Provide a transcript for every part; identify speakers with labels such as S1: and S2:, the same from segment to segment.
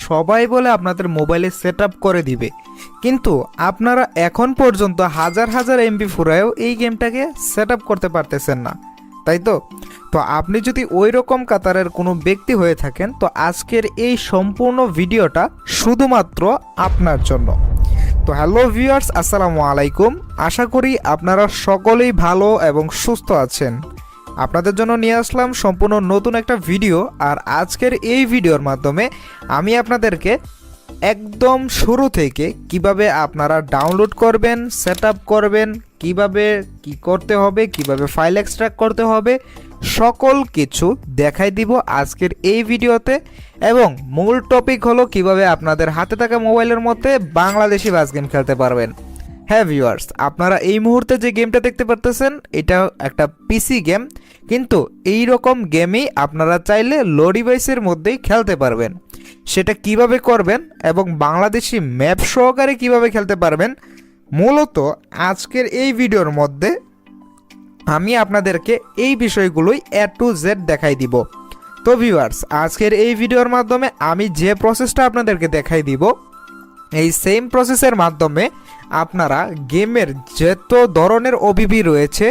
S1: সবাই বলে আপনাদের মোবাইলে সেট আপ করে দিবে, কিন্তু আপনারা এখন পর্যন্ত হাজার হাজার এমবি ফুরায়ও এই গেমটাকে সেট আপ করতে পারতেছেন না, তাই তো? তো আপনি যদি ওই রকম কাতারের কোনো ব্যক্তি হয়ে থাকেন, তো আজকের এই সম্পূর্ণ ভিডিওটা শুধুমাত্র আপনার জন্য। তো হ্যালো ভিউয়ার্স, আসসালামু আলাইকুম। আশা করি আপনারা সকলেই ভালো এবং সুস্থ আছেন। আপনাদের জন্য নিয়ে আসলাম সম্পূর্ণ নতুন একটা ভিডিও। আর আজকের এই ভিডিওর মাধ্যমে আমি আপনাদেরকে একদম শুরু থেকে কিভাবে আপনারা ডাউনলোড করবেন, সেট আপ করবেন, কিভাবে কি করতে হবে, কিভাবে ফাইল এক্সট্রাক্ট করতে হবে, সকল কিছু দেখাই দিব আজকের এই ভিডিওতে। এবং মূল টপিক হলো কিভাবে আপনাদের হাতে থাকা মোবাইলের মধ্যে বাংলাদেশি বাস গেম খেলতে পারবেন। হ্যাঁ ভিউয়ার্স, আপনারা এই মুহূর্তে যে গেমটা দেখতে পারতেছেন এটা একটা পিসি গেম, কিন্তু এই রকম গেমই আপনারা চাইলে লো ডিভাইসের মধ্যেই খেলতে পারবেন। সেটা কিভাবে করবেন এবং বাংলাদেশি ম্যাপ সহকারে কিভাবে খেলতে পারবেন, মূলত আজকের এই ভিডিওর মধ্যে আমি আপনাদেরকে এই বিষয়গুলোই A to Z দেখাই দিব। তো ভিউয়ার্স, আজকের এই ভিডিওর মাধ্যমে আমি যে প্রসেসটা আপনাদেরকে দেখাই দিব, এই সেম প্রসেসের মাধ্যমে আপনারা গেমের যত ধরনের ওবিবি রয়েছে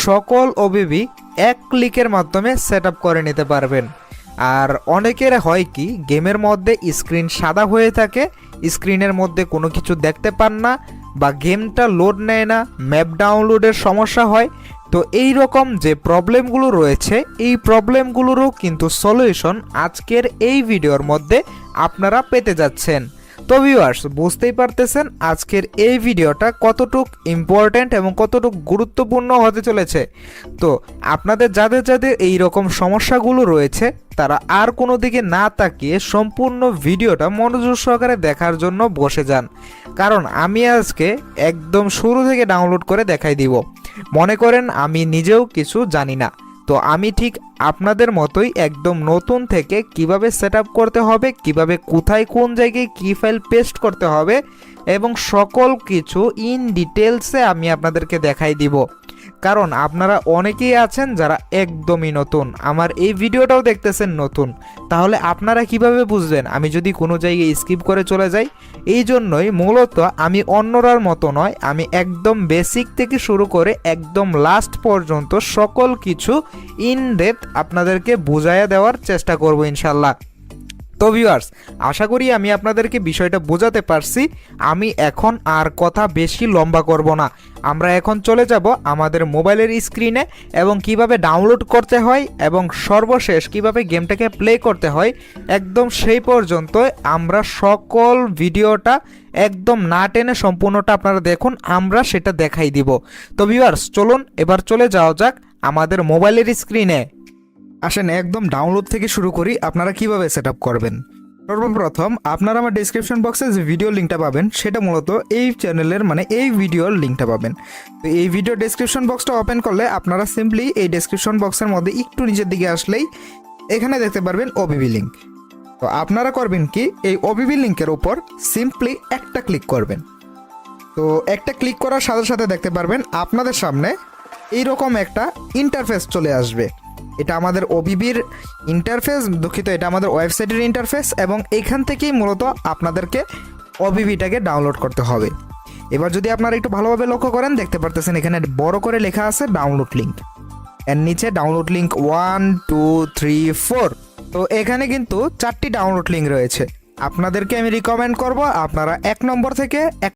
S1: সকল ওবিবি এক ক্লিকের মাধ্যমে সেট আপ করে নিতে পারবেন। আর অনেকের হয় কি, গেমের মধ্যে স্ক্রিন সাদা হয়ে থাকে, স্ক্রিনের মধ্যে কোনো কিছু দেখতে পান না, বা গেমটা লোড নেয় না, ম্যাপ ডাউনলোডের সমস্যা হয়। তো এই রকম যে প্রবলেমগুলো রয়েছে, এই প্রবলেমগুলোরও কিন্তু সলিউশন আজকের এই ভিডিওর মধ্যে আপনারা পেতে যাচ্ছেন। তো ভিউয়ার্স, বুঝতেই পারতেছেন আজকের এই ভিডিওটা কতটুক ইম্পর্ট্যান্ট এবং কতটুক গুরুত্বপূর্ণ হতে চলেছে। তো আপনাদের যাদের যাদের এই রকম সমস্যাগুলো রয়েছে, তারা আর কোনো দিকে না তাকিয়ে সম্পূর্ণ ভিডিওটা মনোযোগ সহকারে দেখার জন্য বসে যান, কারণ আমি আজকে একদম শুরু থেকে ডাউনলোড করে দেখাই দিব। মনে করেন আমি নিজেও কিছু জানি না, তো আমি ঠিক আপনাদের মতোই একদম নতুন থেকে কিভাবে সেট আপ করতে হবে, কিভাবে কোথায় কোন জায়গায় কী ফাইল পেস্ট করতে হবে এবং সকল কিছু ইন ডিটেলসে আমি আপনাদেরকে দেখাই দিব। কারণ আপনারা অনেকেই আছেন যারা একদমই নতুন, আমার এই ভিডিওটাও দেখতেছেন নতুন, তাহলে আপনারা কিভাবে বুঝবেন আমি যদি কোনো জায়গায় স্কিপ করে চলে যাই? এই জন্যই মূলত আমি অন্যরার মতো নয়, আমি একদম বেসিক থেকে শুরু করে একদম লাস্ট পর্যন্ত সকল কিছু ইন ডেপথ আপনাদেরকে বুঝাইয়া দেওয়ার চেষ্টা করব ইনশাল্লাহ। তো ভিউয়ার্স, আশা করি আমি আপনাদেরকে বিষয়টা বোঝাতে পারছি। আমি এখন আর কথা বেশি লম্বা করব না, আমরা এখন চলে যাব আমাদের মোবাইলের স্ক্রিনে এবং কিভাবে ডাউনলোড করতে হয় এবং সর্বশেষ কিভাবে গেমটাকে প্লে করতে হয়, একদম সেই পর্যন্ত আমরা সকল ভিডিওটা একদম না টেনে সম্পূর্ণটা আপনারা দেখুন, আমরা সেটা দেখাই দিব। তো ভিউয়ার্স, চলুন এবার চলে যাওয়া যাক আমাদের মোবাইলের স্ক্রিনে। আসেন একদম ডাউনলোড থেকে শুরু করি আপনারা কিভাবে সেট আপ করবেন। সর্বপ্রথম আপনারা আমার ডেসক্রিপশন বক্সে যে ভিডিও লিঙ্কটা পাবেন, সেটা মূলত এই চ্যানেলের এই ভিডিওর লিঙ্কটা পাবেন। তো এই ভিডিও ডেসক্রিপশন বক্সটা ওপেন করলে আপনারা সিম্পলি এই ডেসক্রিপশন বক্সের মধ্যে একটু নিচের দিকে আসলেই এখানে দেখতে পারবেন ওবিবি লিঙ্ক। তো আপনারা করবেন কি, এই ওবিবি লিঙ্কের উপর সিম্পলি একটা ক্লিক করবেন। তো একটা ক্লিক করার সাথে সাথে দেখতে পারবেন আপনাদের সামনে এইরকম একটা ইন্টারফেস চলে আসবে। এটা আমাদের ওবিবির ইন্টারফেস, দুঃখিত, এটা আমাদের ওয়েবসাইটের ইন্টারফেস, এবং এখান থেকেই মূলত আপনাদেরকে ওবিবিটাকে ডাউনলোড করতে হবে। এবার যদি আপনারা একটু ভালোভাবে লক্ষ্য করেন, দেখতে পারতেছেন এখানে বড় করে লেখা আছে ডাউনলোড লিঙ্ক, এর নিচে ডাউনলোড লিঙ্ক 1 2 3 4। তো এখানে কিন্তু 4টি ডাউনলোড লিঙ্ক রয়েছে। আপনাদেরকে আমি রিকমেন্ড করব আপনারা 1 নম্বর থেকে 1